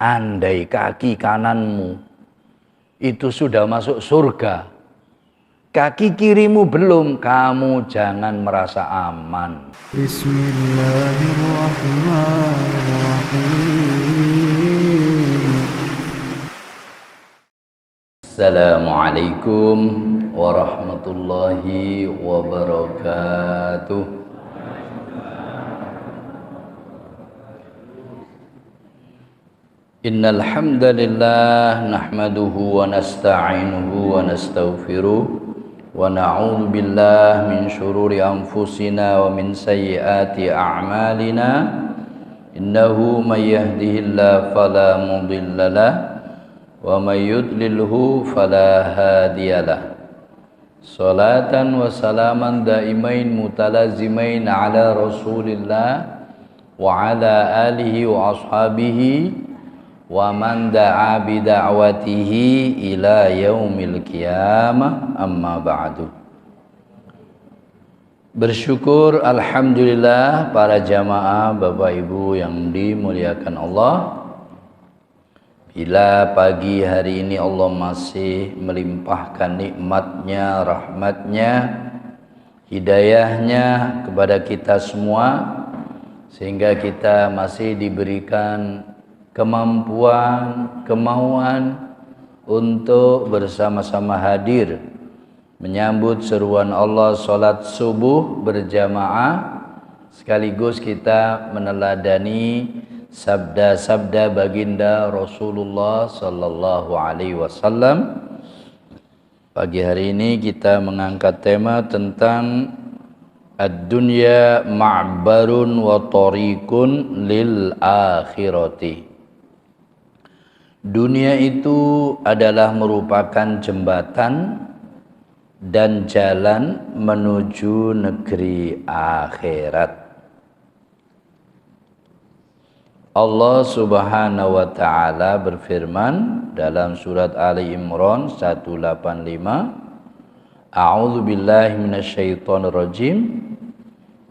andai kaki kananmu itu sudah masuk surga, kaki kirimu belum, kamu jangan merasa aman. Bismillahirrahmanirrahim. Assalamualaikum warahmatullahi wabarakatuh. Innal hamdalillah nahmaduhu wa nasta'inuhu wa nastaghfiruh wa na'udzu billahi min shururi anfusina wa min sayyiati a'malina. Innahu may yahdihillahu fala mudilla lahu wa may yudlilhu fala hadiyalah. Salatan wa salaman daimain mutalazimain ala Rasulillah wa ala alihi wa ashabihi wa man da'a bi da'watihi ila yaumil qiyamah, amma ba'du. Bersyukur alhamdulillah para jamaah Bapak Ibu yang dimuliakan Allah, bila pagi hari ini Allah masih melimpahkan nikmatnya, rahmatnya, hidayahnya kepada kita semua, sehingga kita masih diberikan kemampuan, kemauan untuk bersama-sama hadir menyambut seruan Allah salat subuh berjamaah, sekaligus kita meneladani sabda-sabda baginda Rasulullah sallallahu alaihi wasallam. Pagi hari ini kita mengangkat tema tentang ad-dunya ma'barun wa tariqun lil akhirati. Dunia itu adalah merupakan jembatan dan jalan menuju negeri akhirat. Allah Subhanahu wa taala berfirman dalam surat Ali Imran 185, A'udzu billahi minasyaitonir rajim.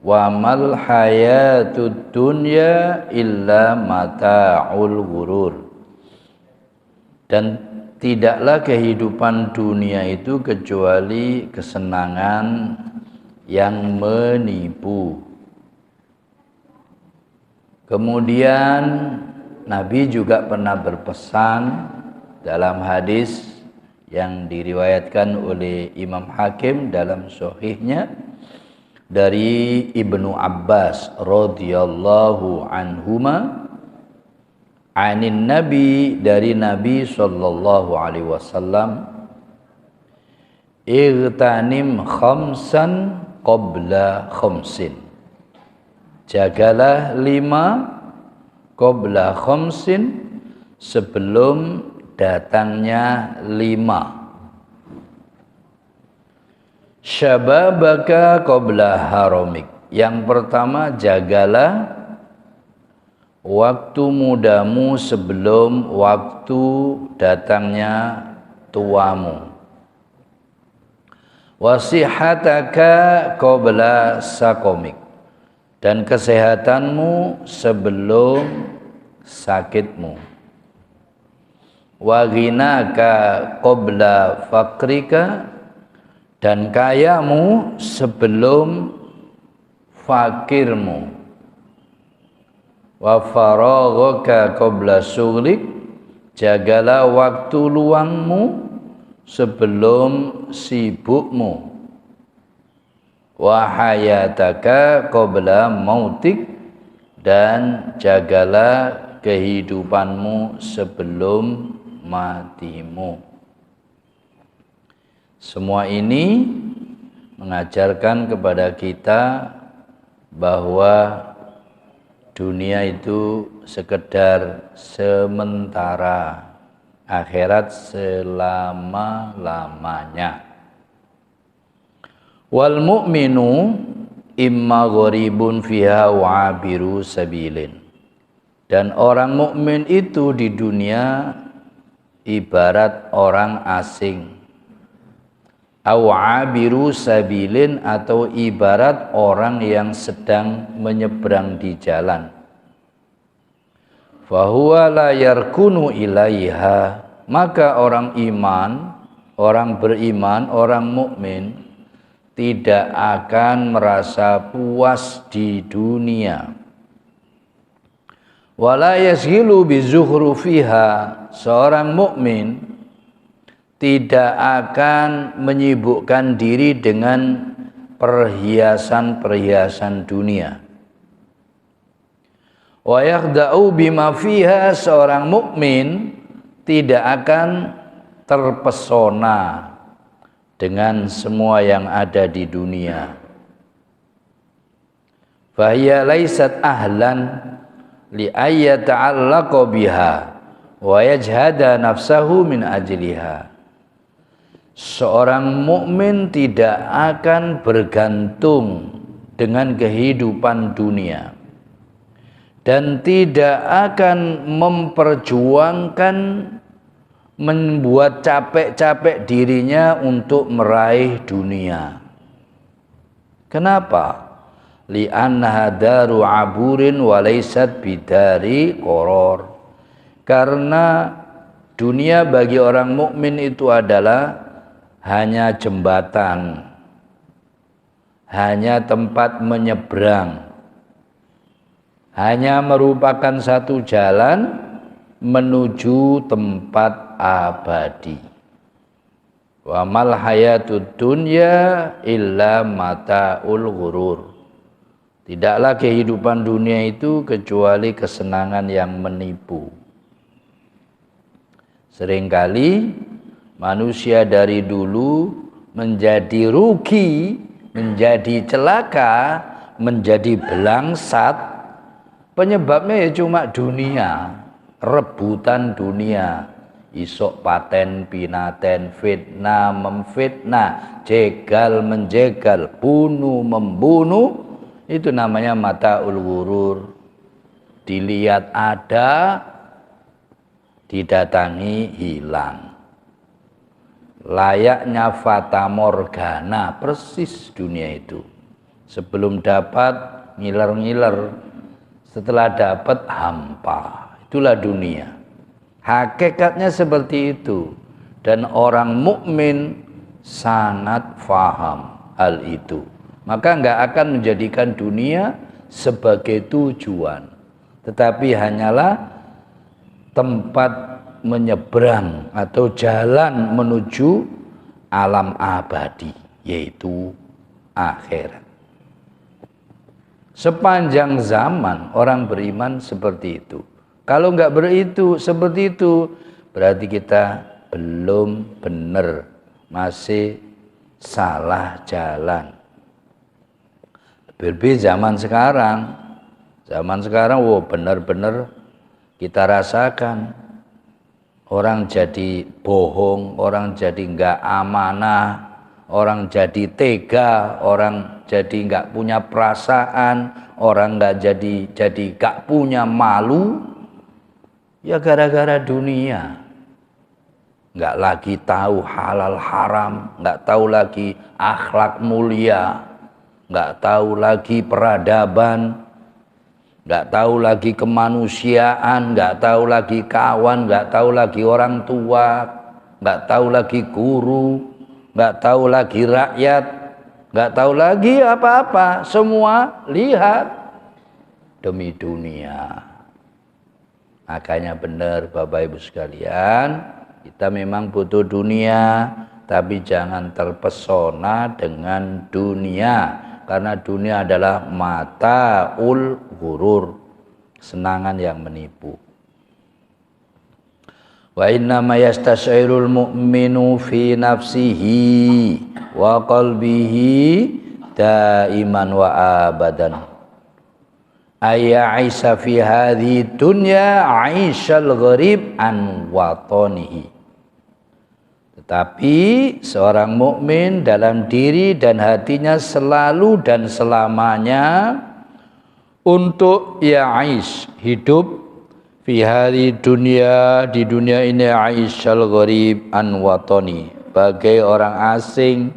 Wa mal hayatud dunya illa mata'ul ghurur. Dan tidaklah kehidupan dunia itu kecuali kesenangan yang menipu. Kemudian Nabi juga pernah berpesan dalam hadis yang diriwayatkan oleh Imam Hakim dalam sahihnya dari Ibnu Abbas radhiyallahu anhuma, anin Nabi, dari Nabi sallallahu alaihi wasallam, igtanim khamsan qabla khamsin, jagalah 5 qabla khamsin, sebelum datangnya 5. Syababaka qabla haramik, yang pertama jagalah waktu mudamu sebelum waktu datangnya tuamu. Wasihataka qabla sakomik, dan kesehatanmu sebelum sakitmu. Wa ghinaka qabla fakrika, dan kayamu sebelum fakirmu. Wa faraghaka qabla syughlik, jagalah waktu luangmu sebelum sibukmu. Wa hayataka qabla mautik, dan jagalah kehidupanmu sebelum matimu. Semua ini mengajarkan kepada kita bahwa dunia itu sekedar sementara, akhirat selama-lamanya. Wal mu'minu imma gharibun fiha wa abiru sabilin, dan orang mukmin itu di dunia ibarat orang asing, au abiru sabilin, atau ibarat orang yang sedang menyeberang di jalan. fahuwa la yarkunu ilaiha, maka orang beriman, orang mukmin tidak akan merasa puas di dunia. Wala yasghilu bizukhrufiha, seorang mukmin tidak akan menyibukkan diri dengan perhiasan-perhiasan dunia. Wa yakhda'u bima fiha, seorang mukmin tidak akan terpesona dengan semua yang ada di dunia. Fahiya laysat ahlan li ayyata'allaqa biha wa yajhada nafsahu min ajliha. Seorang mukmin tidak akan bergantung dengan kehidupan dunia dan tidak akan memperjuangkan, membuat capek-capek dirinya untuk meraih dunia. Kenapa? Li'annaha daru aburin wa laysat bidari qoror. Karena dunia bagi orang mukmin itu adalah hanya jembatan, hanya tempat menyeberang, hanya merupakan satu jalan menuju tempat abadi. Wa mal hayatud dunya illa mataul ghurur. Tidaklah kehidupan dunia itu kecuali kesenangan yang menipu. Seringkali manusia dari dulu menjadi rugi, menjadi celaka, menjadi belangsat. Penyebabnya ya cuma dunia, rebutan dunia. Isok paten pinaten, fitnah memfitnah, jegal menjegal, bunuh membunuh. Itu namanya mataul ghurur. Dilihat ada, didatangi hilang. Layaknya fata morgana, persis dunia itu. Sebelum dapat ngiler-ngiler, setelah dapat hampa. Itulah dunia. Hakikatnya seperti itu. Dan orang mukmin sangat faham hal itu. Maka enggak akan menjadikan dunia sebagai tujuan, tetapi hanyalah tempat menyeberang atau jalan menuju alam abadi, yaitu akhirat. Sepanjang zaman orang beriman seperti itu. Kalau enggak seperti itu, berarti kita belum benar, masih salah jalan. Berbeda zaman sekarang. Zaman sekarang benar-benar kita rasakan. Orang jadi bohong, orang jadi enggak amanah, orang jadi tega, orang jadi enggak punya perasaan, orang enggak jadi enggak punya malu. Ya gara-gara dunia. Enggak lagi tahu halal haram, enggak tahu lagi akhlak mulia, enggak tahu lagi peradaban, enggak tahu lagi kemanusiaan, enggak tahu lagi kawan, enggak tahu lagi orang tua, enggak tahu lagi guru, enggak tahu lagi rakyat, enggak tahu lagi apa-apa. Semua lihat demi dunia. Makanya benar Bapak Ibu sekalian, kita memang butuh dunia, tapi jangan terpesona dengan dunia. Karena dunia adalah mataul ghurur, senangan yang menipu. Wa inna ma yastasyairul mu'minu fi nafsihi wa qalbihi daiman wa abadan. Ayya Isa fi hadhi dunya Aishal gharib an watonihi. Tetapi seorang mukmin dalam diri dan hatinya selalu dan selamanya untuk Aish, hidup fi hadhi dunya, di dunia ini Aishal gharib an watoni, bagai orang asing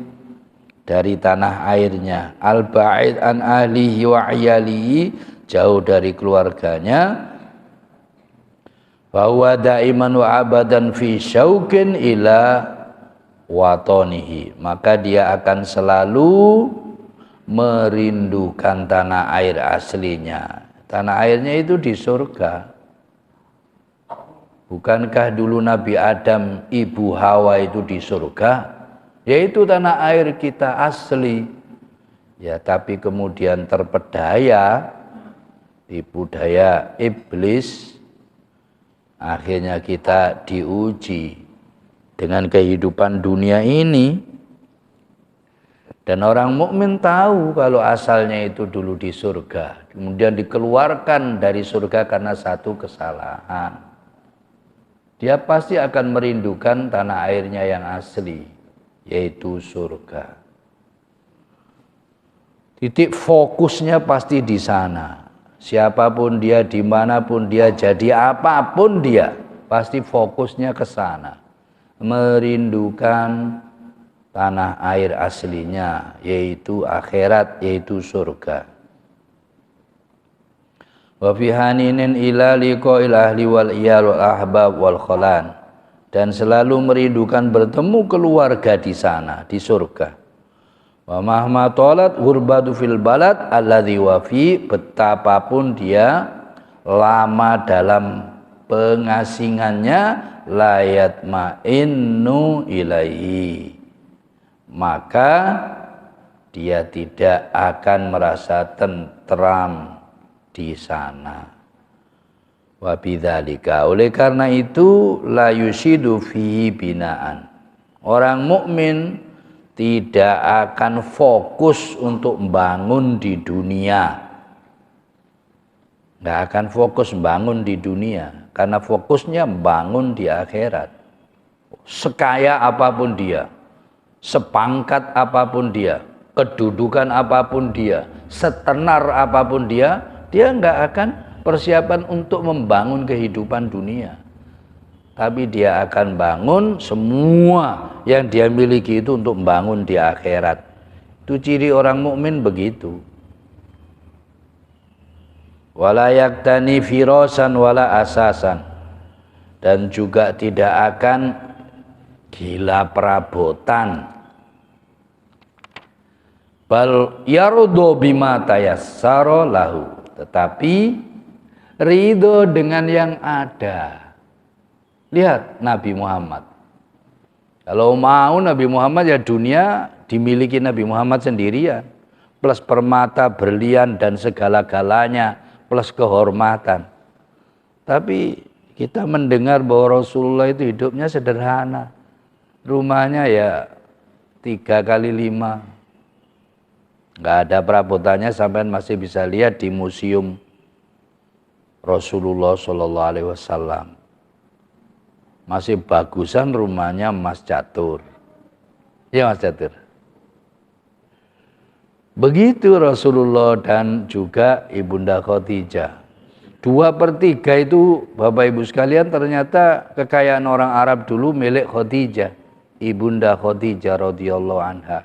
dari tanah airnya, al ba'id an ahlihi wa ayalihi, jauh dari keluarganya Bahwa daiman wa abadan fi syauqin ila watonihi, maka dia akan selalu merindukan tanah air aslinya. Tanah airnya itu di surga. Bukankah dulu Nabi Adam, Ibu Hawa itu di surga? Yaitu tanah air kita asli. Ya, tapi kemudian terpedaya tipu daya iblis, akhirnya kita diuji dengan kehidupan dunia ini. Dan orang mukmin tahu kalau asalnya itu dulu di surga, kemudian dikeluarkan dari surga karena satu kesalahan. Dia pasti akan merindukan tanah airnya yang asli, yaitu surga. Titik fokusnya pasti di sana. Siapapun dia, dimanapun dia, jadi apapun dia, pasti fokusnya ke sana. Merindukan tanah air aslinya, yaitu akhirat, yaitu surga. Wa fi haninin ila liqa'il ahli wal iyal wal ahbab wal khalan, dan selalu merindukan bertemu keluarga di sana, di surga. Wa mahma talat ghurbatu fil balad alladzi wa fi, betapapun dia lama dalam pengasingannya, layat ma'innu ilaihi, maka dia tidak akan merasa tentram di sana. Wa bidzalika, oleh karena itu la yusidu fihi binaan, orang mukmin tidak akan fokus untuk membangun di dunia. Nggak akan fokus membangun di dunia, karena fokusnya membangun di akhirat. Sekaya apapun dia, sepangkat apapun dia, kedudukan apapun dia, setenar apapun dia nggak akan persiapan untuk membangun kehidupan dunia. Tapi dia akan bangun semua yang dia miliki itu untuk membangun di akhirat. Itu ciri orang mukmin begitu. Wala yaktani firasan wala asasan, dan juga tidak akan gila perabotan. Bal yarudhu bima tayassara lahu, tetapi ridho dengan yang ada. Lihat Nabi Muhammad. Kalau mau Nabi Muhammad, ya dunia dimiliki Nabi Muhammad sendirian, plus permata, berlian dan segala-galanya, plus kehormatan. Tapi kita mendengar bahwa Rasulullah itu hidupnya sederhana. Rumahnya ya 3x5. Nggak ada perabotannya, sampai masih bisa lihat di museum Rasulullah Shallallahu Alaihi Wasallam. Masih bagusan rumahnya Mas Catur. Ya Mas Catur. Begitu Rasulullah dan juga Ibunda Khadijah. 2/3 itu Bapak Ibu sekalian ternyata kekayaan orang Arab dulu milik Khadijah, Ibunda Khadijah radhiyallahu anha.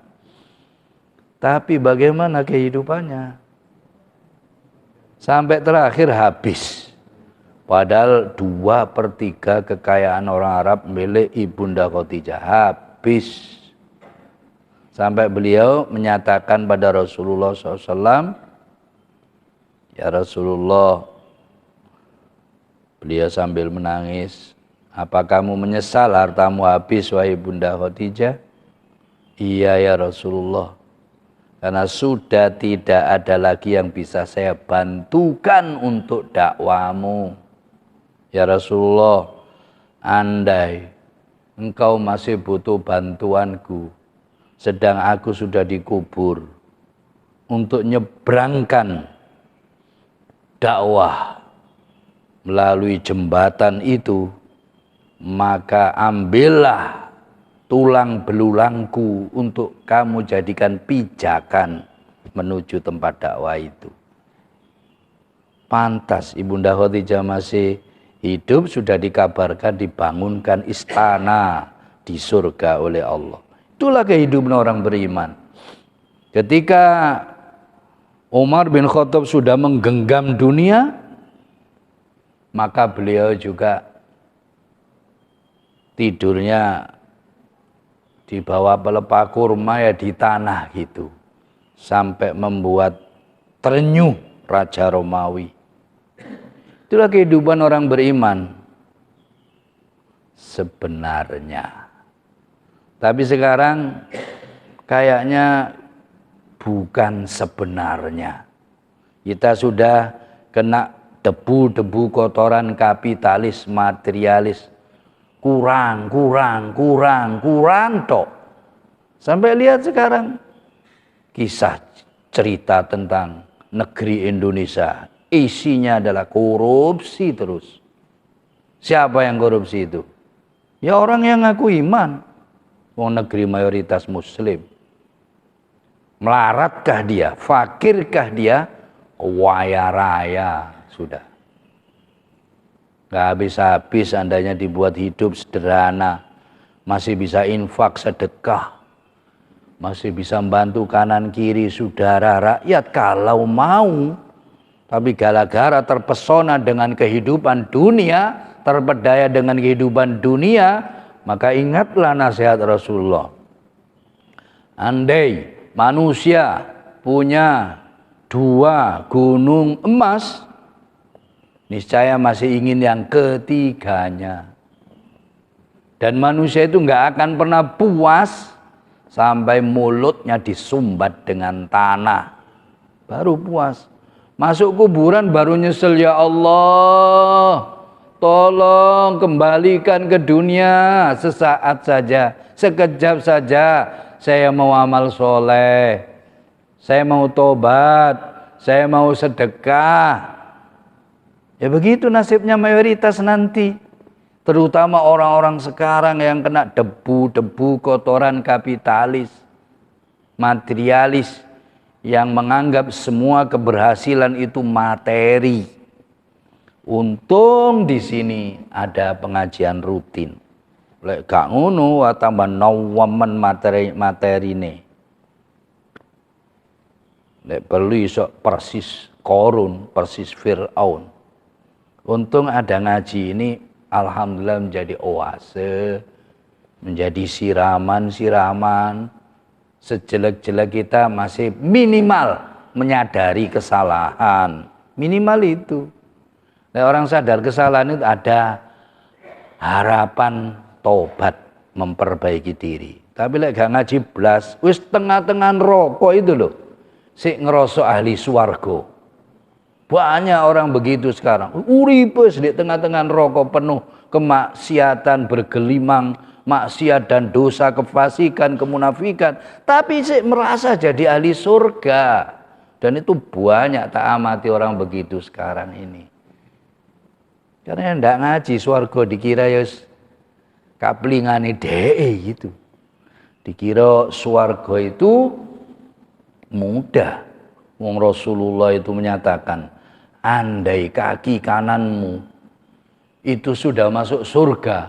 Tapi bagaimana kehidupannya? Sampai terakhir habis. Padahal 2/3 kekayaan orang Arab milik Ibunda Khadijah, habis. Sampai beliau menyatakan pada Rasulullah SAW, ya Rasulullah, beliau sambil menangis, apa kamu menyesal hartamu habis wahai Bunda Khadijah? Iya ya Rasulullah, karena sudah tidak ada lagi yang bisa saya bantukan untuk dakwamu. Ya Rasulullah, andai engkau masih butuh bantuanku, sedang aku sudah dikubur, untuk nyebrangkan dakwah melalui jembatan itu, maka ambillah tulang belulangku untuk kamu jadikan pijakan menuju tempat dakwah itu. Pantas Ibunda Khadijah masih hidup, sudah dikabarkan dibangunkan istana di surga oleh Allah. Itulah kehidupan orang beriman. Ketika Umar bin Khattab sudah menggenggam dunia, maka beliau juga tidurnya di bawah pelepah kurma ya di tanah gitu, sampai membuat terenyuh Raja Romawi. Itulah kehidupan orang beriman sebenarnya. Tapi sekarang kayaknya bukan sebenarnya. Kita sudah kena debu-debu kotoran kapitalis, materialis. Kurang tok. Sampai lihat sekarang kisah cerita tentang negeri Indonesia, isinya adalah korupsi terus. Siapa yang korupsi itu? Ya orang yang ngaku iman. Wong negeri mayoritas muslim. Melaratkah dia? Fakirkah dia? Kaya raya sudah. Gak habis-habis andainya dibuat hidup sederhana, masih bisa infak sedekah, masih bisa membantu kanan kiri saudara rakyat kalau mau. Tapi gara-gara terpesona dengan kehidupan dunia, terpedaya dengan kehidupan dunia, maka ingatlah nasihat Rasulullah. Andai manusia punya 2 gunung emas, niscaya masih ingin yang ketiganya. Dan manusia itu nggak akan pernah puas sampai mulutnya disumbat dengan tanah. Baru puas. Masuk kuburan baru nyesel, ya Allah, tolong kembalikan ke dunia sesaat saja, sekejap saja. Saya mau amal soleh, saya mau tobat, saya mau sedekah. Ya begitu nasibnya mayoritas nanti. Terutama orang-orang sekarang yang kena debu-debu kotoran kapitalis, materialis, yang menganggap semua keberhasilan itu materi. Untung di sini ada pengajian rutin. Lek gak ngono tambah nawamen materi nih. Lek perlu iso persis Korun, persis Fir'aun. Untung ada ngaji ini, alhamdulillah menjadi oase, menjadi siraman-siraman. Sejelek-jelek kita masih minimal menyadari kesalahan. Minimal itu. Nah, orang sadar kesalahan itu ada harapan tobat, memperbaiki diri. Tapi lek gak ngaji blas, wis tengah-tengah rokok itu loh. Sik ngerosok ahli swarga. Banyak orang begitu sekarang. Uripes di tengah-tengah rokok penuh kemaksiatan, bergelimang maksiat dan dosa, kefasikan, kemunafikan, tapi sih merasa jadi ahli surga. Dan itu banyak tak amati orang begitu sekarang ini. Karena yang tidak ngaji swarga dikira yus kaplingane dee gitu. Dikira swarga itu mudah. Wong Rasulullah itu menyatakan, andai kaki kananmu itu sudah masuk surga,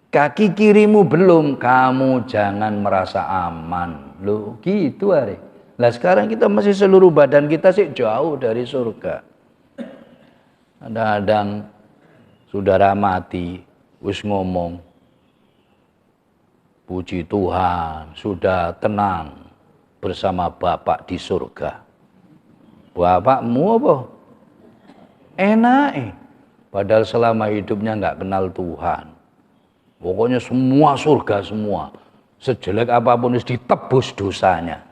kaki kirimu belum, kamu jangan merasa aman. Loh gitu hari. Lah sekarang kita masih seluruh badan kita sih jauh dari surga. Kadang-kadang saudara mati, wis ngomong, puji Tuhan sudah tenang bersama Bapak di surga. Bapakmu apa? Enak padahal selama hidupnya nggak kenal Tuhan. Pokoknya semua surga semua. Sejelek apapun harus ditebus dosanya.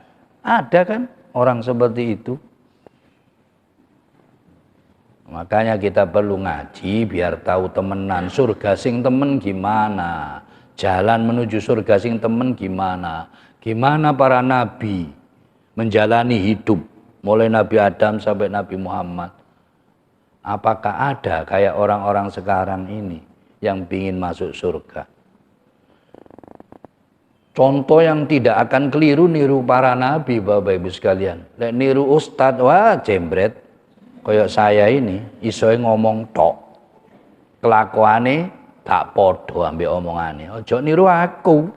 Ada kan orang seperti itu? Makanya kita perlu ngaji biar tahu temenan. Surga sing temen gimana? Jalan menuju surga sing temen gimana? Gimana para nabi menjalani hidup. Mulai Nabi Adam sampai Nabi Muhammad. Apakah ada kayak orang-orang sekarang ini yang ingin masuk surga? Contoh yang tidak akan keliru niru para nabi, Bapak Ibu sekalian. Lek niru ustad, wah jembret. Kayak saya ini, isoe ngomong tok. Kelakuane tak podo ambek omongane. Ojo niru aku.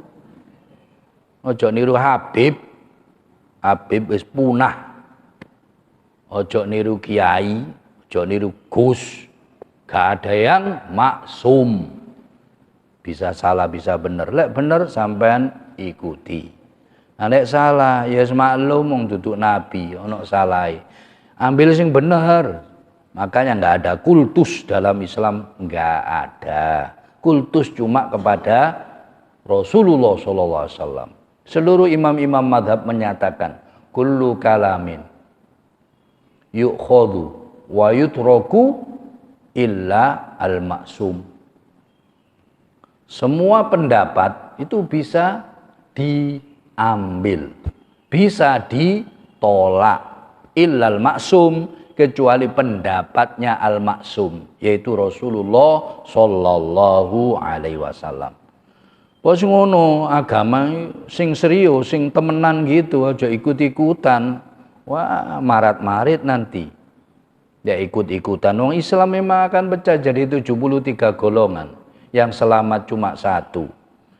Ojo niru Habib. Habib wis punah. Ojo niru kiai, ojo niru Gus. Gak ada yang maksum. Bisa salah bisa bener. Lek bener sampean ikuti. Nah, lek salah ya maklum wong duduk nabi ono salahe. Ambil sing bener. Makanya nggak ada kultus dalam Islam, nggak ada. Kultus cuma kepada Rasulullah SAW. Seluruh imam-imam madhab menyatakan kullu kalamin yu'khadhu wa yutraku illa al-maksum. Semua pendapat itu bisa diambil, bisa ditolak, illal maksum, kecuali pendapatnya al-maksum, yaitu Rasulullah sallallahu alaihi wasallam. Wes ngono, agama sing serius, sing temenan gitu, aja ikut-ikutan. Wah, marat-marit nanti. Ya ikut-ikutan. Wong Islam memang akan pecah jadi 73 golongan. Yang selamat cuma satu.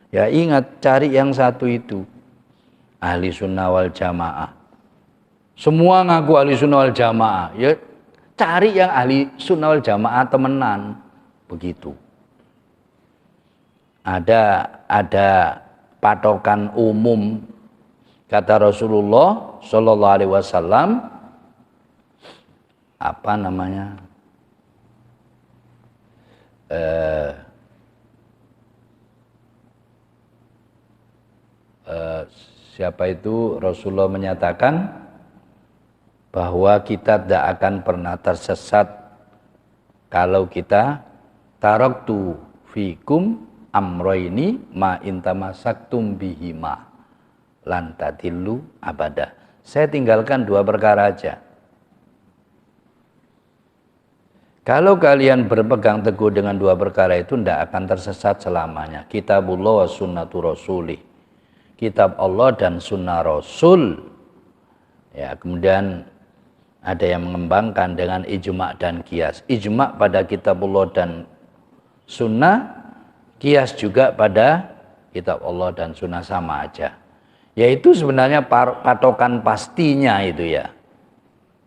Ya ingat, cari yang satu itu. Ahli sunnah wal jamaah. Semua ngaku ahli sunnah wal jamaah. Ya cari yang ahli sunnah wal jamaah temenan. Begitu. Ada patokan umum kata Rasulullah Shallallahu Alaihi Wasallam, apa namanya, siapa itu, Rasulullah menyatakan bahwa kita tidak akan pernah tersesat kalau kita taraktu fikum amroini ma intamasaktum bihima lan tadillu abada. Saya tinggalkan dua perkara aja. Kalau kalian berpegang teguh dengan dua perkara itu, tidak akan tersesat selamanya. Kitabullah wa sunnatu rasulih. Kitab Allah dan sunnah Rasul. Ya, kemudian ada yang mengembangkan dengan ijma' dan qiyas. Ijma' pada kitabullah dan sunnah, qiyas juga pada kitab Allah dan sunnah, sama aja. Yaitu sebenarnya patokan pastinya itu ya.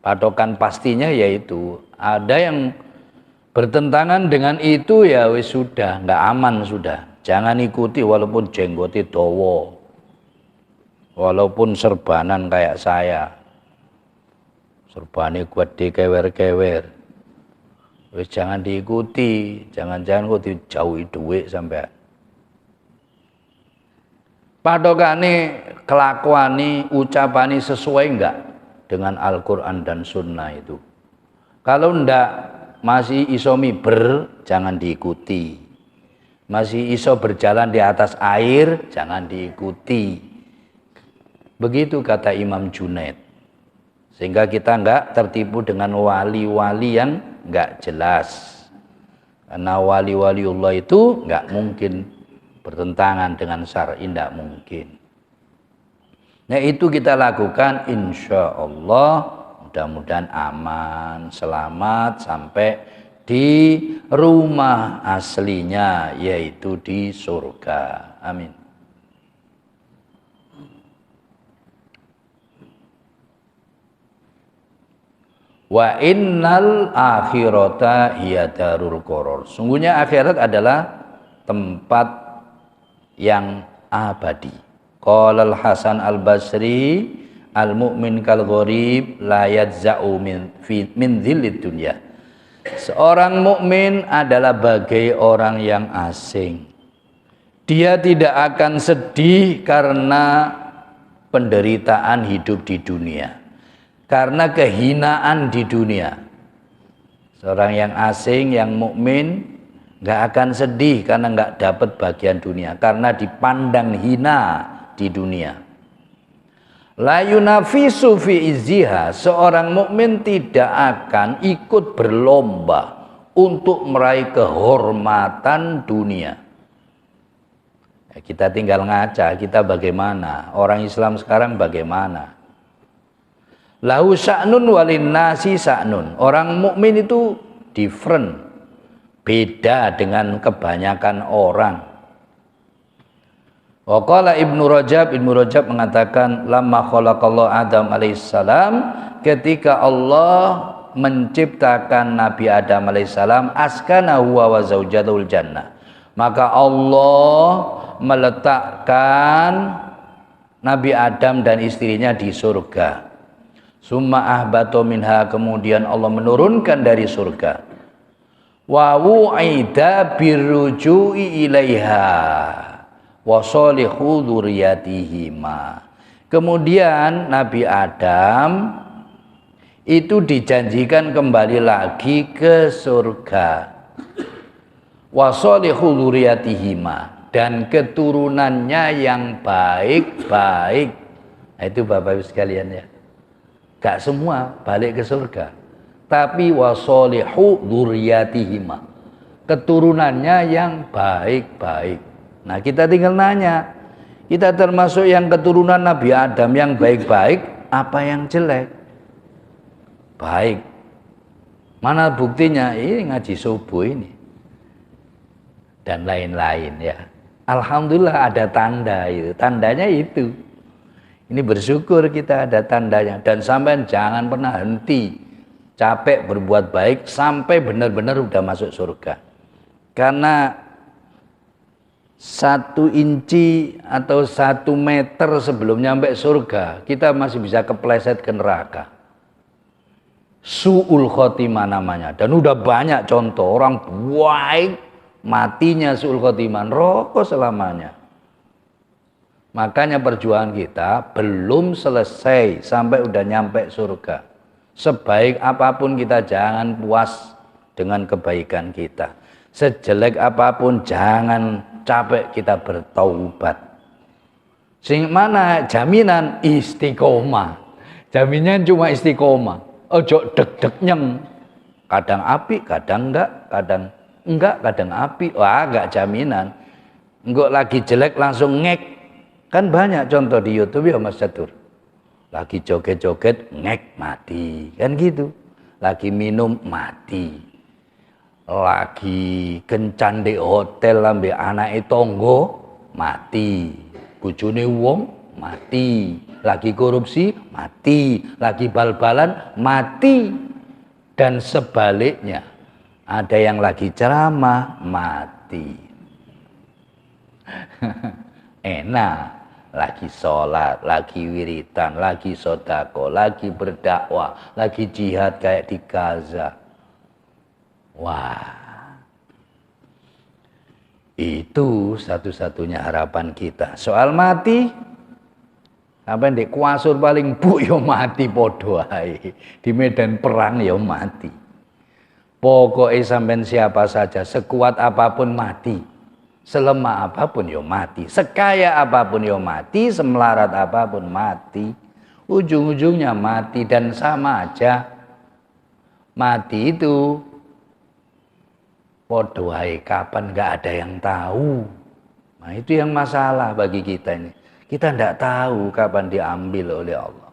Patokan pastinya yaitu ada yang bertentangan dengan itu, ya wis sudah, nggak aman sudah. Jangan ikuti walaupun jenggotnya dawa. Walaupun serbanan kayak saya. Serbane gede kewer-kewer. Wis jangan diikuti, jangan-jangan kok dijauhi duit sampai. Padokane, kelakuane, ucapane sesuai enggak dengan Al-Qur'an dan Sunnah itu. Kalau enggak, masih iso miber, jangan diikuti. Masih iso berjalan di atas air, jangan diikuti. Begitu kata Imam Junaid. Sehingga kita enggak tertipu dengan wali-wali yang enggak jelas. Karena wali-waliullah itu enggak mungkin bertentangan dengan syar'i, enggak mungkin. Nah itu kita lakukan, insya Allah mudah-mudahan aman, selamat sampai di rumah aslinya, yaitu di surga. Amin. Wa innal akhirata hiya darul qaror. Sungguhnya akhirat adalah tempat yang abadi. Qala al-Hasan al-Basri, al-mu'min kal gharib la yadza'u min dhillid dunya. Seorang mukmin adalah bagai orang yang asing. Dia tidak akan sedih karena penderitaan hidup di dunia, karena kehinaan di dunia. Seorang yang asing, yang mukmin, nggak akan sedih karena nggak dapat bagian dunia, karena dipandang hina di dunia. La yunafisu fi izziha, seorang mukmin tidak akan ikut berlomba untuk meraih kehormatan dunia. Ya, kita tinggal ngaca, kita bagaimana? Orang Islam sekarang bagaimana? Lahu sa'nun walin nasi sa'nun. Orang mukmin itu different, beda dengan kebanyakan orang. Wa qala Ibnu Rajab mengatakan lamma khalaqallahu Adam alaihissalam, ketika Allah menciptakan Nabi Adam alaihissalam, askana huwa wa zaujatul jannah, Maka Allah meletakkan Nabi Adam dan istrinya di surga. Summa ahbatu minha, kemudian Allah menurunkan dari surga. Wa wu'ida birruju'i ilaiha wa sholihu dzurriyyatihima. Kemudian Nabi Adam itu dijanjikan kembali lagi ke surga. Wa sholihu dzurriyyatihima, dan keturunannya yang baik-baik. Nah, itu Bapak Ibu sekalian ya. Gak semua balik ke surga, tapi wa sholihu dzurriyyatihima, keturunannya yang baik-baik. Nah, kita tinggal nanya, kita termasuk yang keturunan Nabi Adam yang baik-baik apa yang jelek? Baik. Mana buktinya? Ini ngaji subuh ini dan lain-lain ya. Alhamdulillah ada tanda itu. Tandanya itu. Ini bersyukur kita ada tandanya. Dan sampai jangan pernah henti capek berbuat baik sampai benar-benar udah masuk surga. Karena 1 inci atau 1 meter sebelum nyampe surga, kita masih bisa kepleset ke neraka. Su'ul khotimah namanya. Dan udah banyak contoh orang baik matinya su'ul khotimah, rokok selamanya. Makanya perjuangan kita belum selesai sampai udah nyampe surga. Sebaik apapun kita jangan puas dengan kebaikan kita. Sejelek apapun jangan capek kita bertaubat. Sing mana jaminan? Istiqomah. Jaminan cuma istiqomah. Ojo deg-deg nyeng. Kadang api, kadang enggak, kadang api. Wah, enggak jaminan. Enggak lagi jelek langsung ngek. Kan banyak contoh di YouTube ya Mas Catur. Lagi joget-joget ngek mati. Kan gitu. Lagi minum mati. Lagi kencan di hotel lambe anake tonggo mati. Bojone wong mati. Lagi korupsi mati. Lagi bal-balan mati. Dan sebaliknya, ada yang lagi ceramah mati. Enak. Lagi sholat, lagi wiritan, lagi sodako, lagi berdakwah, lagi jihad kayak di Gaza. Wah, itu satu-satunya harapan kita. Soal mati, sampai di kuasur paling bu yo mati podo ae. Di medan perang yo mati. Pokoknya sampai siapa saja, sekuat apapun mati. Selemah apapun yo mati, sekaya apapun yo mati, semelarat apapun mati, ujung-ujungnya mati. Dan sama aja mati itu podo wae kapan nggak ada yang tahu. Nah itu yang masalah bagi kita ini, kita nggak tahu kapan diambil oleh Allah.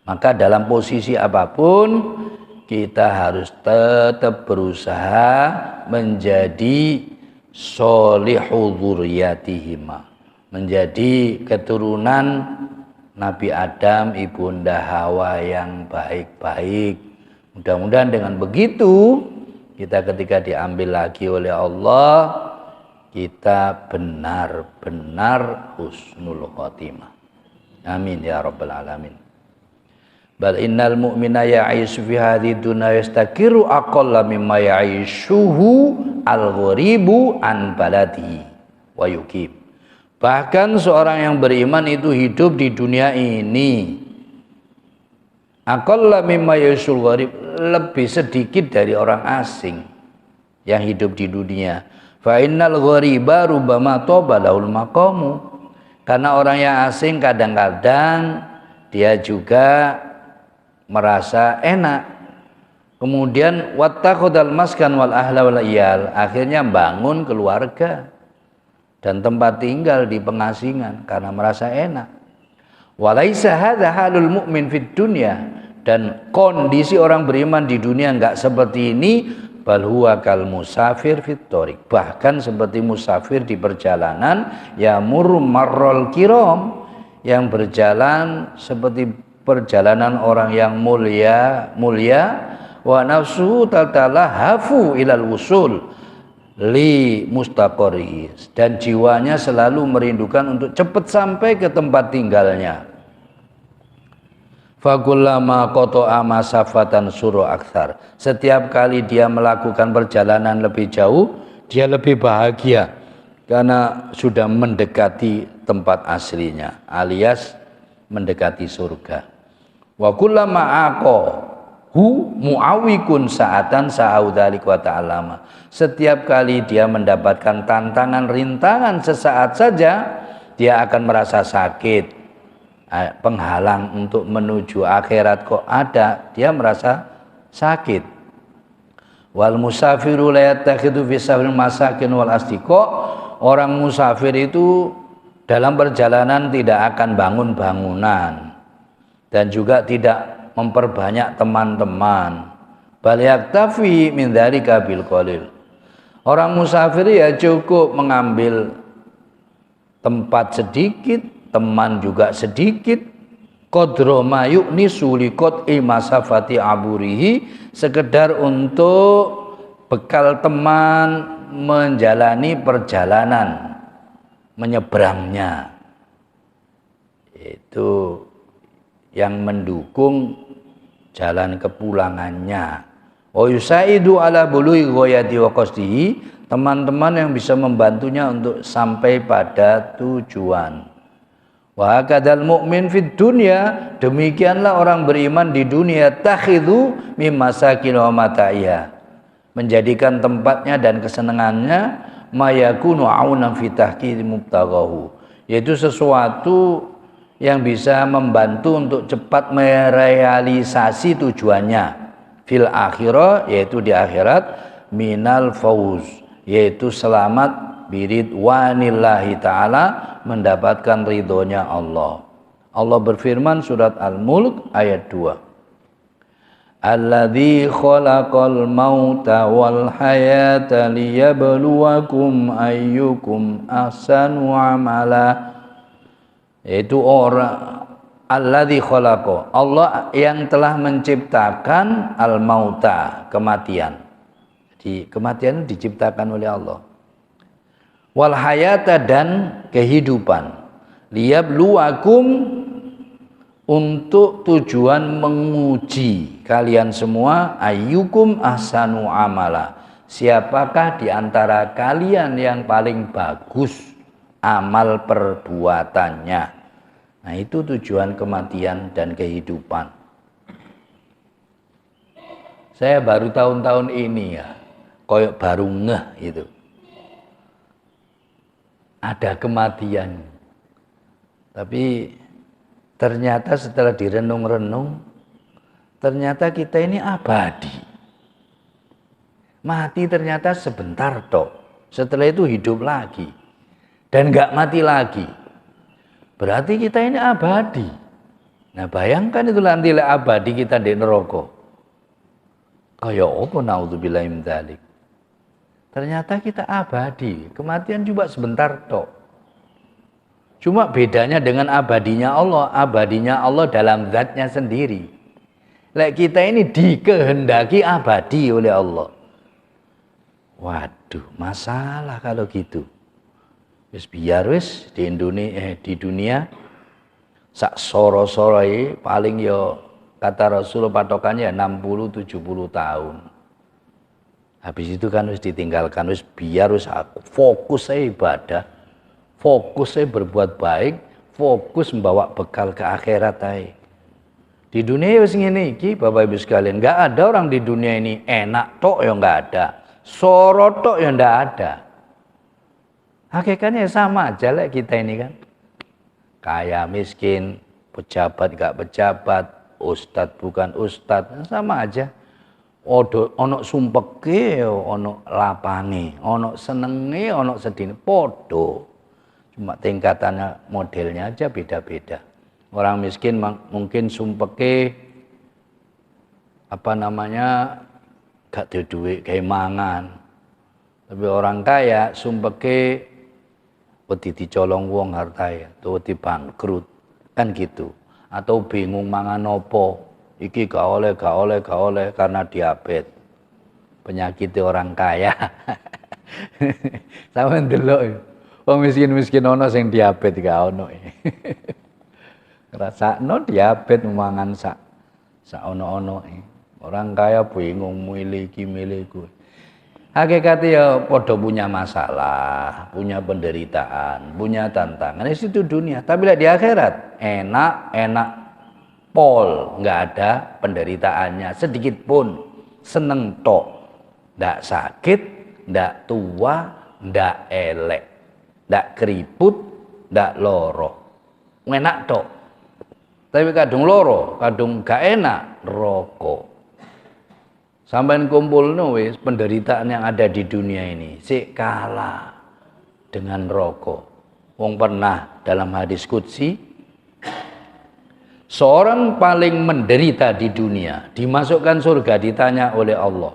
Maka dalam posisi apapun kita harus tetap berusaha menjadi sholihu dzurriyyatihima, menjadi keturunan Nabi Adam, Ibunda Hawa yang baik-baik. Mudah-mudahan dengan begitu kita ketika diambil lagi oleh Allah, kita benar-benar husnul khotimah. Amin ya rabbal alamin. Bal innal mu'mina ya'ishu fi hadhihi dunya yastaqiru aqalla mimma ya'ishuhu al-gharibu an baladihi wa yuqim. Bahkan seorang yang beriman itu hidup di dunia ini aqalla mimma ya'ishul gharib, lebih sedikit dari orang asing yang hidup di dunia. Fa innal ghariba rubbama taba lahul maqamu, karena orang yang asing kadang-kadang dia juga merasa enak, kemudian wattaqadal maskan wal ahla wal iyal, akhirnya bangun keluarga dan tempat tinggal di pengasingan karena merasa enak. Walaisa hadza halul mu'min fid dunya, dan kondisi orang beriman di dunia enggak seperti ini. Bal huwa kal musafir fit thoriq, bahkan seperti musafir di perjalanan, yamur marrul kiram, yang berjalan seperti perjalanan orang yang mulia, wa nafsu tatalahafu ilal wusul, li mustaqori, dan jiwanya selalu merindukan untuk cepat sampai ke tempat tinggalnya. Fakullama qata'a masafatan suru akthar. Setiap kali dia melakukan perjalanan lebih jauh, dia lebih bahagia karena sudah mendekati tempat aslinya, alias mendekati surga. Wa kullama aqahu muawikun sa'atan sa'audzalik wa ta'allama. Setiap kali dia mendapatkan tantangan, rintangan sesaat saja, dia akan merasa sakit. Penghalang untuk menuju akhirat kok ada, dia merasa sakit. Wal musafiru la yattakhidhu fi safril masakin wal asdiqa. Orang musafir itu dalam perjalanan tidak akan bangun bangunan dan juga tidak memperbanyak teman-teman. Bal yaktafi min dzalika bil qalil. Orang musafir ya cukup mengambil tempat sedikit, teman juga sedikit, qadra ma yu'nisu liqat masafati aburihi, sekedar untuk bekal teman menjalani perjalanan menyeberangnya, itu yang mendukung jalan kepulangannya. Wa yusaidu ala bulughi ghayati wa qasdihi, teman-teman yang bisa membantunya untuk sampai pada tujuan. Wa kadal mu'min fid dunya, demikianlah orang beriman di dunia, takhidhu mimmasakin wa mata'iyah, menjadikan tempatnya dan kesenangannya mayakunu aunan fi tahqiqi mubtaghahu, yaitu sesuatu yang bisa membantu untuk cepat merealisasi tujuannya fil akhirah, yaitu di akhirat, minal fauz, yaitu selamat biridwanillahi ta'ala, mendapatkan ridhonya Allah. Allah berfirman surat Al-Mulk ayat 2. Alladzi khalaqal mauta wal hayata liyabluwakum ayyukum ahsanu amala. Yaitu orang alladzi khalaqa, Allah yang telah menciptakan al-mauta, kematian. Jadi kematian diciptakan oleh Allah. Wal hayata, dan kehidupan. Liyabluwakum, untuk tujuan menguji kalian semua, ayyukum ahsanu amala, siapakah di antara kalian yang paling bagus amal perbuatannya. Nah, itu tujuan kematian dan kehidupan. Saya baru tahun-tahun ini ya, koyok baru ngeh itu. Ada kematian. Tapi ternyata setelah direnung-renung, ternyata kita ini abadi. Mati ternyata sebentar tok. Setelah itu hidup lagi. Dan enggak mati lagi. Berarti kita ini abadi. Nah, bayangkan itu nanti abadi kita di neraka. Kayak apa, naudzubillahi min dzalik. Ternyata kita abadi, kematian juga sebentar tok. Cuma bedanya dengan abadinya Allah dalam zatnya sendiri. Lek kita ini dikehendaki abadi oleh Allah. Waduh, masalah kalau gitu. Wis biar wis di dunia sak soro-soroi paling yo kata Rasul patokannya 60-70 tahun. Habis itu kan wis ditinggalkan, wis biar wis fokus saya ibadah, fokus saya berbuat baik, fokus membawa bekal ke akhirat aja. Di dunia wis ngene iki Bapak Ibu sekalian, enggak ada orang di dunia ini enak tok ya enggak ada, sorot tok ya enggak ada. Hakikatnya sama aja lah kita ini kan. Kaya miskin, pejabat enggak pejabat, ustadz bukan ustadz, sama aja. Ono sumpeke, ono lapange, ono senenge, ono sedine, podo. Cuma tingkatannya, modelnya aja beda-beda. Orang miskin mungkin sumpeke gak ada duit kayak mangan. Tapi orang kaya sumpeke wedi dicolong wong hartae, atau wedi bangkrut, kan gitu. Atau bingung mangan opo. Iki gak oleh karena diabetes, penyakit orang kaya. Sampeyan delok. Wong miskin-miskin ono sing diabetes gak ono. Ngrasakno diabetes mangan sak ono-ono. Orang kaya bingung milih iki milih kuwi. Hakikatnya ya podo punya masalah, punya penderitaan, punya tantangan. Itu dunia. Tapi di akhirat enak pol, nggak ada penderitaannya sedikit pun. Seneng tok, ndak sakit, ndak tua, ndak elek, ndak keriput, ndak loro. Enak tok. Tapi kadung loro, kadung gak enak, rokok. Sampai kumpul wis penderitaan yang ada di dunia ini sik kalah dengan rokok. Wong pernah dalam hadis qudsi seorang paling menderita di dunia dimasukkan surga ditanya oleh Allah.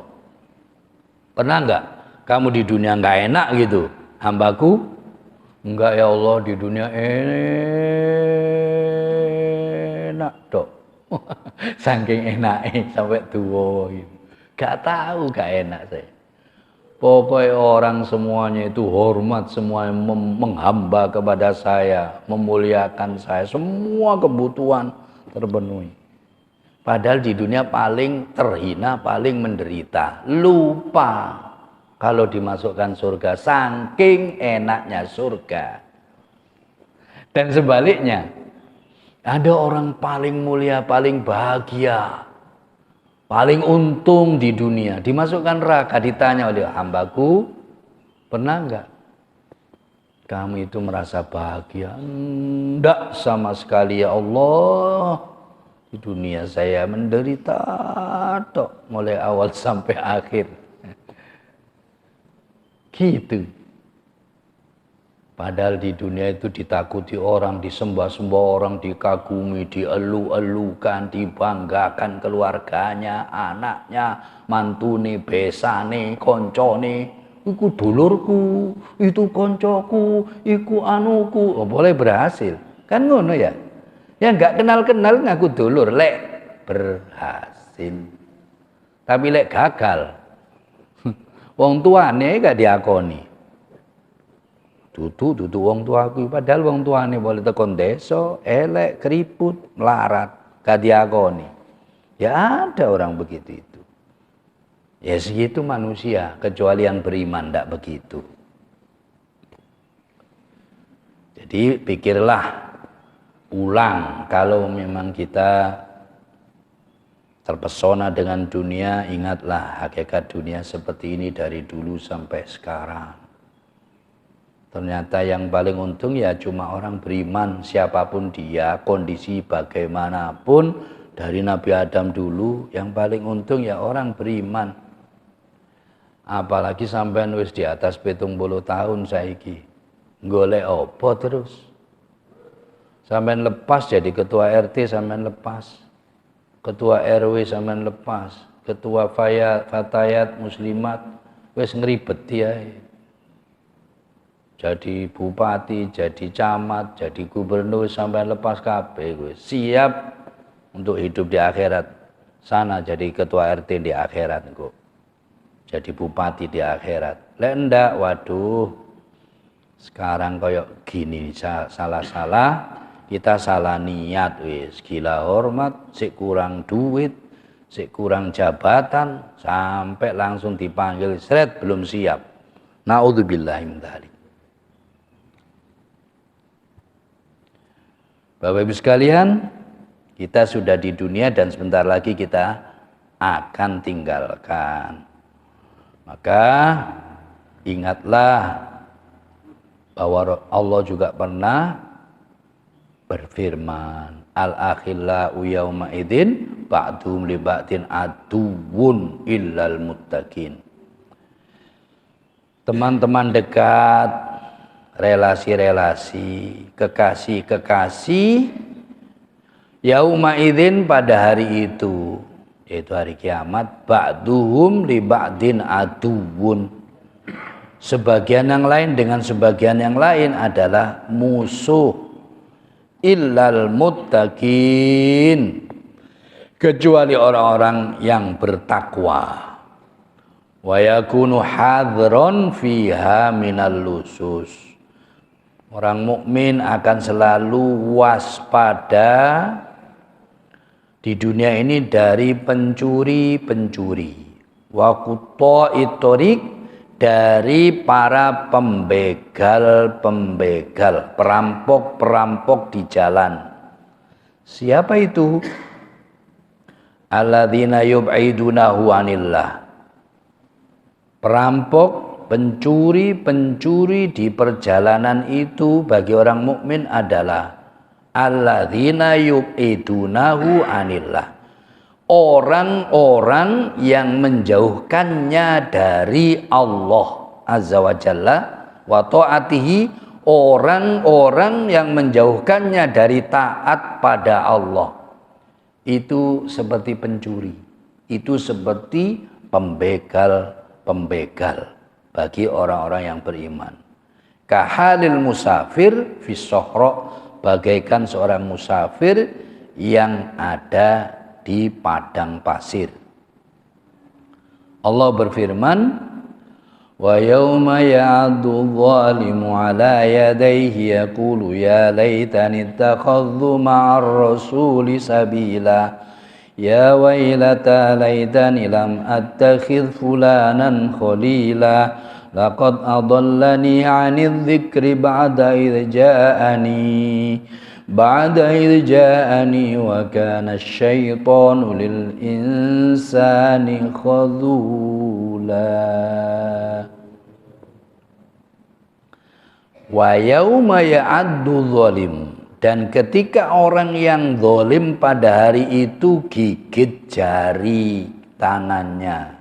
Pernah enggak kamu di dunia enggak enak gitu? Hambaku? Enggak ya Allah, di dunia enak dok. Saking enaknya sampai tua gitu. Gak tahu, gak enak saya. Pokoknya orang semuanya itu hormat, semuanya menghamba kepada saya, memuliakan saya, semua kebutuhan terpenuhi. Padahal di dunia paling terhina, paling menderita. Lupa kalau dimasukkan surga, saking enaknya surga. Dan sebaliknya, ada orang paling mulia, paling bahagia, paling untung di dunia, dimasukkan neraka, ditanya oleh hambaku, pernah enggak kamu itu merasa bahagia? Enggak sama sekali ya Allah. Di dunia saya menderita tok mulai awal sampai akhir. Gitu. Padahal di dunia itu ditakuti orang, disembah-sembah orang, dikagumi, dielu-elukan, dibanggakan keluarganya, anaknya, mantune, besane, koncone, iku dulurku, itu koncoku, iku anuku. Oh, boleh berhasil. Kan ngono ya. Yang enggak kenal-kenal ngaku dulur, lek berhasil. Tapi lek gagal, wong tuane gak diakoni. Dudu wong tuaku, padahal wong tuane boleh tekon desa, elek, keriput, melarat, gak diakoni. Ya ada orang begitu itu. Ya segitu manusia, kecuali yang beriman ndak begitu. Jadi pikirlah ulang, kalau memang kita terpesona dengan dunia, ingatlah hakikat dunia seperti ini dari dulu sampai sekarang. Ternyata yang paling untung ya cuma orang beriman, siapapun dia, kondisi bagaimanapun, dari Nabi Adam dulu, yang paling untung ya orang beriman. Apalagi sampean wis di atas 70 tahun saiki. Golek apa terus? Sampean lepas jadi ketua RT, sampean lepas. Ketua RW sampean lepas. Ketua Fatayat Muslimat wis ngribeti ae. Jadi bupati, jadi camat, jadi gubernur sampai lepas kabeh gue siap untuk hidup di akhirat. Sana jadi ketua RT di akhirat kok. Jadi bupati di akhirat. Lek ndak, waduh. Sekarang koyok gini salah-salah, kita salah niat wis, gila hormat, sik kurang duit, sik kurang jabatan, sampai langsung dipanggil seret belum siap. Naudzubillahi min dzalik. Bapak Ibu sekalian, kita sudah di dunia dan sebentar lagi kita akan tinggalkan. Maka ingatlah bahwa Allah juga pernah berfirman, al-akhillau yauma idzin ba'dhum li ba'din aduwwun illal muttaqin. Teman-teman dekat, relasi-relasi, kekasih-kekasih, yauma idzin pada hari itu, yaitu hari kiamat, ba'duhum li ba'din aduwwun. Sebagian yang lain dengan sebagian yang lain adalah musuh, illal muttaqin, kecuali orang-orang yang bertakwa. wa yakunu hadron fiha minal lusus. Orang mukmin akan selalu waspada di dunia ini dari pencuri-pencuri, wa quta'it dari para pembegal-pembegal, perampok-perampok di jalan. Siapa itu? Alladzina yub'idunahu anillah. Perampok, pencuri-pencuri di perjalanan itu bagi orang mukmin adalah alladzina yub'idunahu anillah. Orang-orang yang menjauhkannya dari Allah Azza wa Jalla wa ta'atihi, orang-orang yang menjauhkannya dari taat pada Allah. Itu seperti pencuri, itu seperti pembegal bagi orang-orang yang beriman. Kahalil musafir fi sohro, bagaikan seorang musafir yang ada di padang pasir. Allah berfirman, wa yauma ya'addu dhalimu ala yadayhi yaqulu ya laitani ittakhadhu ma'ar rasuli sabila ya wailata laitani lam attakhidh fulanan khalila laqad adallani 'anidh dhikri ba'da idh ja'ani wa kana asyaitanu lil insani khadhula. Wa yauma ya'addu zalim, dan ketika orang yang zalim pada hari itu gigit jari tangannya,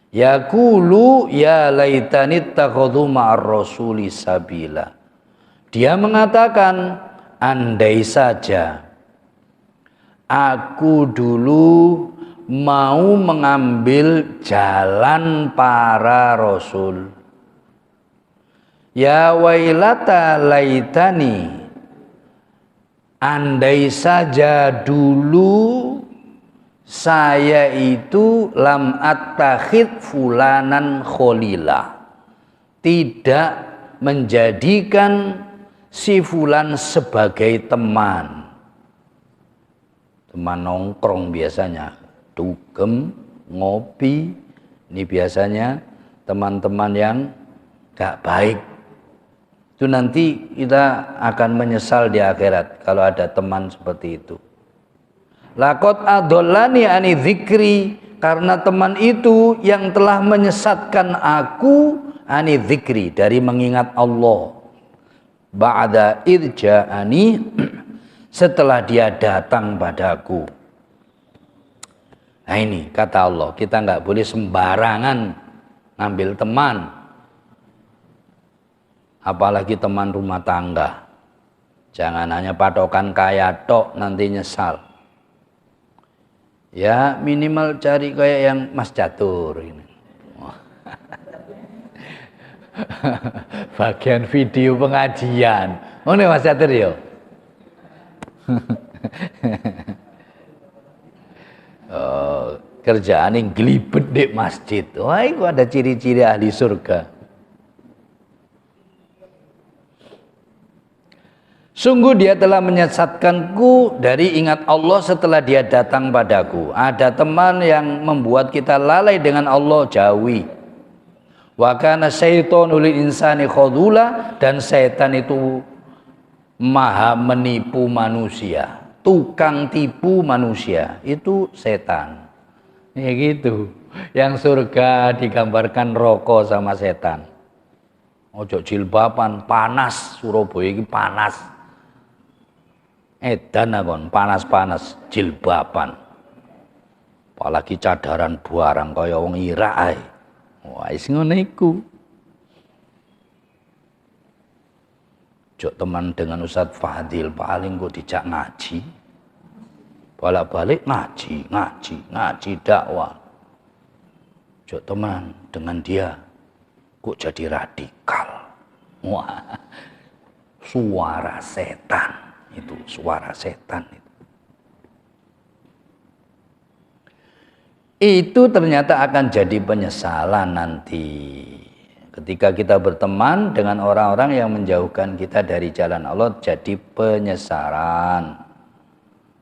yaqulu ya laitani ittakhadhu ma'ar rasuli sabila, dia mengatakan, andai saja aku dulu mau mengambil jalan para rasul. Ya wailata laitani, andai saja dulu saya itu lam attakhid fulanan kholila, tidak menjadikan si fulan sebagai teman nongkrong biasanya, dugem, ngopi, ini biasanya teman-teman yang gak baik. Itu nanti kita akan menyesal di akhirat kalau ada teman seperti itu. Laqad adallani ani dzikri, karena teman itu yang telah menyesatkan aku ani dzikri, dari mengingat Allah. Ba'da irja'ani, setelah dia datang padaku. Nah ini kata Allah, kita nggak boleh sembarangan ngambil teman, apalagi teman rumah tangga. Jangan hanya patokan kaya tok, nanti nyesal. Ya minimal cari kayak yang Mas Catur ini. Bagian video pengajian. Oh nih Mas Catur yo. Kerjaan yang gelibet di masjid. Wah, itu ada ciri-ciri ahli surga. Sungguh dia telah menyesatkanku dari ingat Allah setelah dia datang padaku. Ada teman yang membuat kita lalai dengan Allah, jauhi. Wa kana syaitanu lil insani khadula, dan setan itu maha menipu manusia, tukang tipu manusia, itu setan. Ya gitu. Yang surga digambarkan rokok sama setan. Ojo jilbaban, panas, Surabaya ini panas. Edan akon, panas-panas jilbaban. Apalagi cadaran buarang kaya wong Irak ae. Wah, wis ngono iku. Jok teman dengan Ustadz Fadil paling kok dijak ngaji. Bolak-balik ngaji dakwah. Jok teman dengan dia kok jadi radikal. Wah, suara setan itu. itu ternyata akan jadi penyesalan nanti. Ketika kita berteman dengan orang-orang yang menjauhkan kita dari jalan Allah, jadi penyesalan.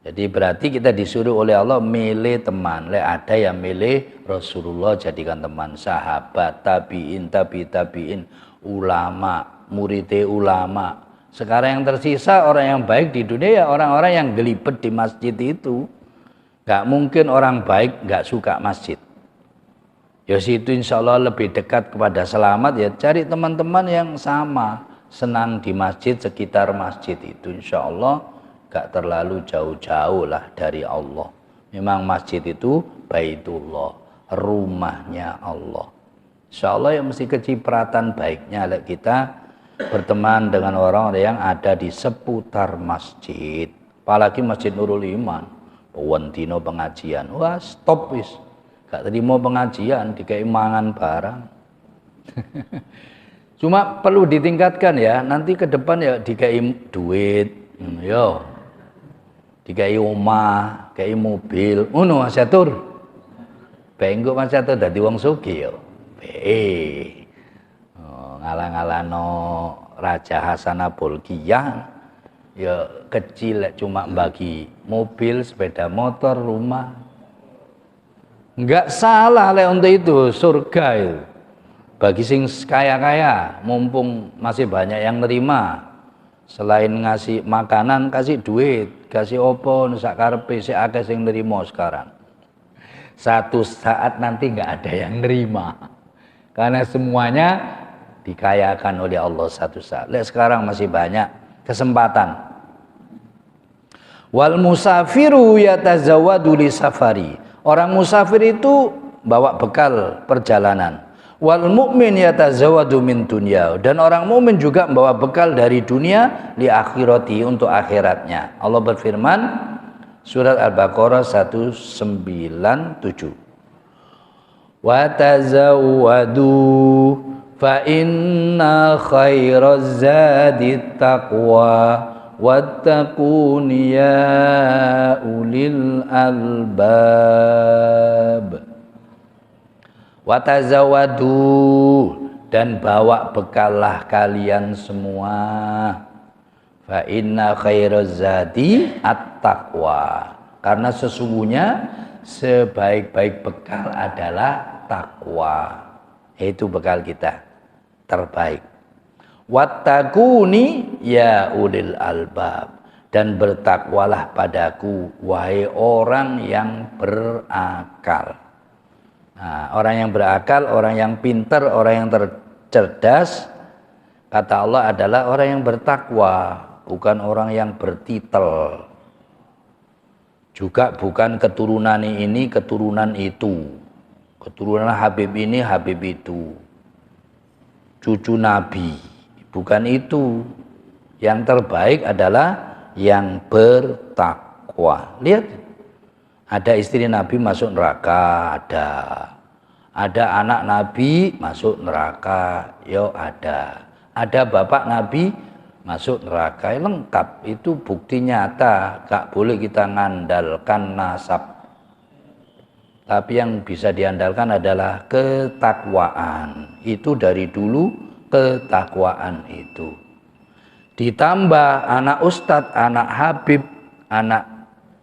Jadi berarti kita disuruh oleh Allah milih teman. Ada yang milih Rasulullah jadikan teman, sahabat, tabiin, tabiin, ulama, murid ulama. Sekarang yang tersisa orang yang baik di dunia ya orang-orang yang gelibet di masjid itu. Gak mungkin orang baik gak suka masjid. Ya situ insya Allah lebih dekat kepada selamat, ya cari teman-teman yang sama, senang di masjid, sekitar masjid itu insya Allah gak terlalu jauh-jauh lah dari Allah. Memang masjid itu Baitullah, rumahnya Allah. Insya Allah yang mesti kecipratan baiknya kita berteman dengan orang yang ada di seputar masjid. Apalagi Masjid Nurul Iman, Wentino pengajian, wah stop wis. Gak terima pengajian, dikai mangan barang. Cuma perlu ditingkatkan ya, nanti ke depan ya dikai duit, yo, dikai omah, dikai mobil, ngono Mas Catur. Bengko Mas Catur dadi wong sugih yo. Ngalang-alano Raja Hasanah Bolkiah, ya kecil cuma bagi mobil, sepeda motor, rumah. Enggak salah lek untuk itu, surga itu. Bagi sing kaya-kaya, mumpung masih banyak yang nerima. Selain ngasih makanan, kasih duit, kasih opo sak karepe sik akeh sing nerima sekarang. Satu saat nanti enggak ada yang nerima. Karena semuanya dikayakan oleh Allah satu saat. Lek sekarang masih banyak kesempatan. Wal musafiru yatazawwadu li safari. Orang musafir itu bawa bekal perjalanan. Wal mu'min yatazawwadu min dunya. Dan orang mukmin juga membawa bekal dari dunia li akhirati, untuk akhiratnya. Allah berfirman surat Al-Baqarah 197. Wa tazawwadu fa inna khairaz zadit taqwa wattaqun ya ulil albab. Watazawadu, dan bawa bekallah kalian semua. Fa inna khairaz zadi at-taqwa. Karena sesungguhnya sebaik-baik bekal adalah takwa. Itu bekal kita terbaik. Wattaquni ya ulil albab, dan bertakwalah padaku wahai orang yang berakal. Nah, orang yang berakal, orang yang pintar, orang yang cerdas, kata Allah adalah orang yang bertakwa, bukan orang yang bertitel. Juga bukan keturunan ini, keturunan itu. Keturunan Habib ini, Habib itu. Cucu Nabi. Bukan itu. Yang terbaik adalah yang bertakwa. Lihat, ada istri Nabi masuk neraka, ada. Ada anak Nabi masuk neraka, yo ada. Ada bapak Nabi masuk neraka, lengkap. Itu bukti nyata, gak boleh kita ngandalkan nasab. Tapi yang bisa diandalkan adalah ketakwaan. Itu dari dulu ketakwaan itu. Ditambah anak ustadz, anak habib, anak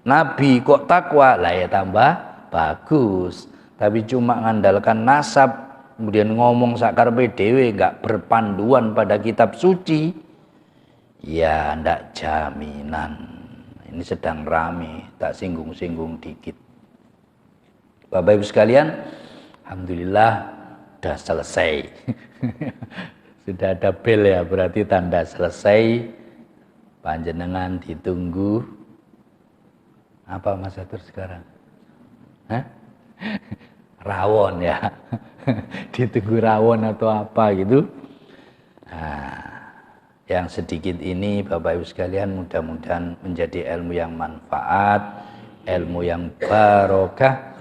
nabi kok takwa, lah ya tambah bagus. Tapi cuma mengandalkan nasab, kemudian ngomong sakarepe dhewe, enggak berpanduan pada kitab suci, ya ndak jaminan. Ini sedang rame, tak singgung-singgung dikit. Bapak Ibu sekalian, alhamdulillah sudah selesai. Sudah ada bel ya, berarti tanda selesai. Panjenengan ditunggu apa Mas Atur sekarang? Hah? Rawon ya. Ditunggu rawon atau apa gitu. Nah, yang sedikit ini Bapak Ibu sekalian mudah-mudahan menjadi ilmu yang manfaat, ilmu yang barokah.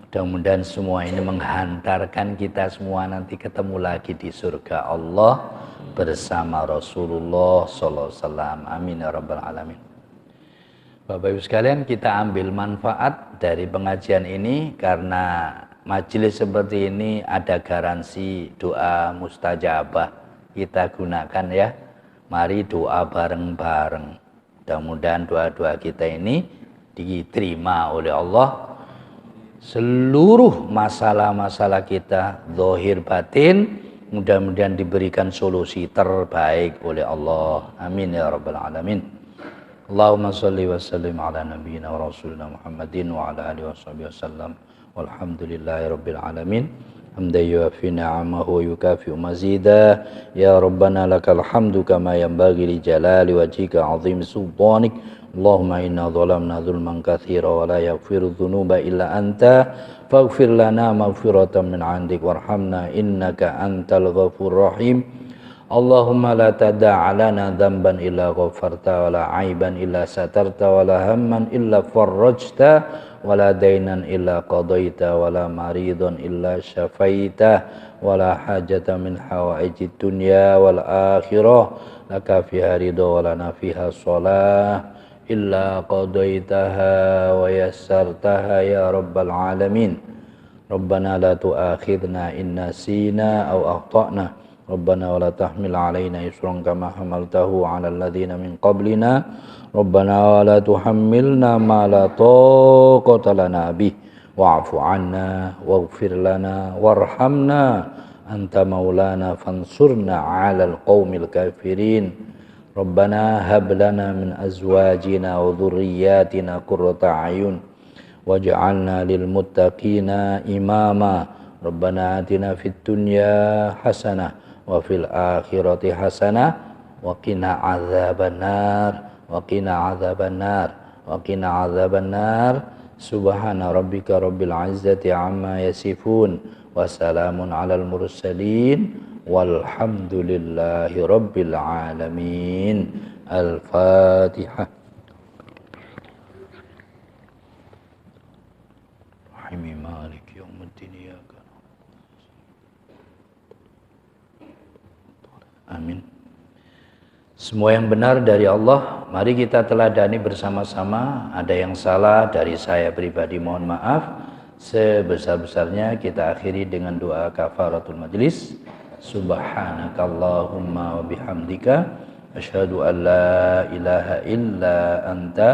Mudah-mudahan semua ini menghantarkan kita semua nanti ketemu lagi di surga Allah bersama Rasulullah sallallahu alaihi wasallam. Amin ya rabbal alamin. Bapak Ibu sekalian, kita ambil manfaat dari pengajian ini karena majelis seperti ini ada garansi doa mustajabah. Kita gunakan ya. Mari doa bareng-bareng. Mudah-mudahan doa-doa kita ini diterima oleh Allah. Seluruh masalah-masalah kita, zahir batin, mudah-mudahan diberikan solusi terbaik oleh Allah. Amin ya rabbal alamin. Allahumma salli wa sallim ala nabiyyina wa rasulina Muhammadin wa ala alihi wa sahbihi wasallam. Walhamdulillahi rabbil alamin. Hamdan yuafi ni'amahu wa yukafi mazida. Ya Rabbana lakal hamdu kama yanbaghi li jalali wajhika 'azimi sultanik. Allahumma inna zalamna zulman katsira wa la yaghfiru dzunuba illa anta faghfir lana maghfiratan min 'indik warhamna innaka antal ghafurur rahim. Allahumma la tada' lana dhanban illa ghafarta wa la 'aiban illa satarta wa la hamman illa farrajta wa la dainan illa qadaita wa la maridan illa syafaita wa la hajata min hawaijid dunya wal akhirah laka fiha ridha wa lana fiha shalah illa qadaitaha wa yassartaha ya rabbal alamin. Rabbana la tu'akhidna in nasina aw akhtana. Rabbana wa la tahmil alaina isran kama hamaltahu ala alladhina min qablina. Rabbana wa la tuhammilna ma la taqata lana bih wa'fu 'anna waghfir lana warhamna anta maulana fansurna 'alal qaumil kafirin. Rabbana hab lana min azwajina wa dhurriyyatina qurrata a'yun waj'alna lil muttaqina imama. Rabbana atina fid dunya hasanah wa fil akhirati hasanah wa qina adzabannar wa qina adzabannar wa qina adzabannar. Subhana rabbika rabbil izzati amma yasifun wa salamun alal mursalin walhamdulillahi rabbil alamin. Al-Fatihah. Rahimi maliki yawmiddin iyyaka. Amin. Semua yang benar dari Allah, mari kita teladani bersama-sama. Ada yang salah dari saya pribadi, mohon maaf. Sebesar-besarnya kita akhiri dengan doa kafaratul majlis. Subhanakallahumma wa bihamdika asyhadu an la ilaha illa anta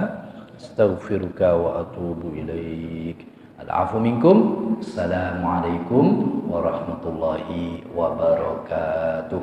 astaghfiruka wa atubu ilaik. Al-afu minkum. Assalamualaikum warahmatullahi wabarakatuh.